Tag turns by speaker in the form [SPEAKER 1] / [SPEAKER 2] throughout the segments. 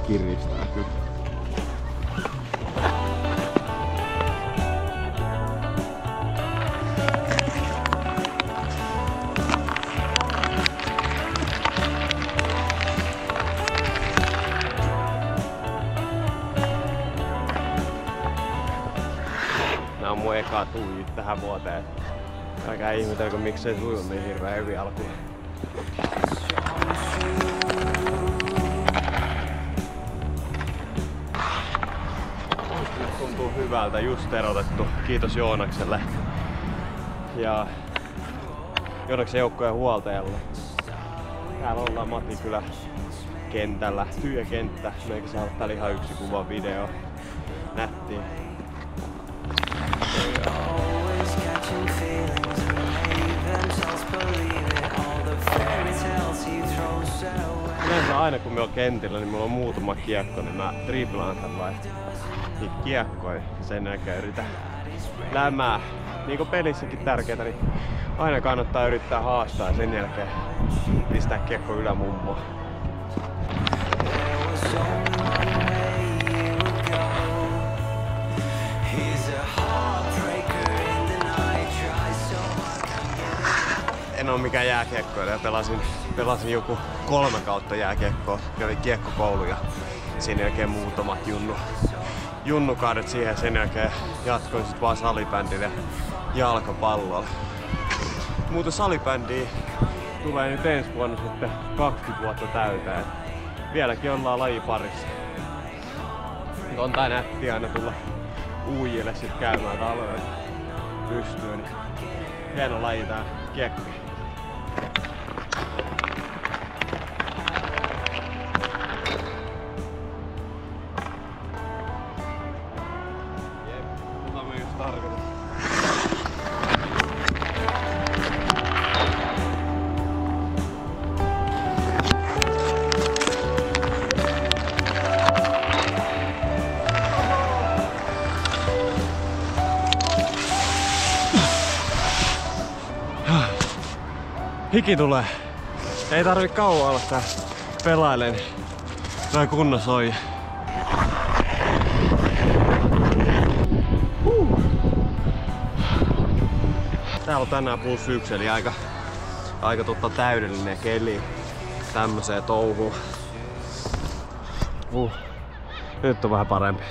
[SPEAKER 1] kiristää kyllä. Nää on mun eka tuijit tähän vuoteen. Älkää ihmetelkö miksei suju niin hirveän hyvin alkuun. Tuntuu hyvältä, just erotettu. Kiitos Joonakselle ja Joonaksen joukkojen huoltajalle. Täällä ollaan Matikylä kentällä. Tyhjä kenttä. Meikä saada täällä ihan yksi kuva video. Nättiä. Yleensä aina kun me on kentillä, niin mulla on muutama kiekko, niin mä driblaan tällaista niitä kiekkoja. Sen jälkeen yritän lämää. Niin kuin pelissäkin tärkeetä, niin aina kannattaa yrittää haastaa ja sen jälkeen pistää kiekko ylämummoa. En oo mikään jääkiekkoilija, pelasin joku 3 kautta jääkiekkoa, kävin kiekkokoulu ja sen jälkeen muutamat junnukaudet siihen, sen jälkeen jatkoin sit vaan salibändille ja jalkapallolla. Muuten salibändiä tulee nyt ensi vuonna sitten 20 vuotta täyteen. Vieläkin ollaan lajiparissa. On tää nätti aina tulla uijille sit käymään talvella pystyyn. Hieno laji tää kiekko. Hiki tulee. Ei tarvi kauan olla tää pelailen. Tää kunnon soi. Täällä on tänään +1 eli aika täydellinen keli tämmöseen touhuun. Nyt on vähän parempi.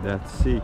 [SPEAKER 1] That's sick.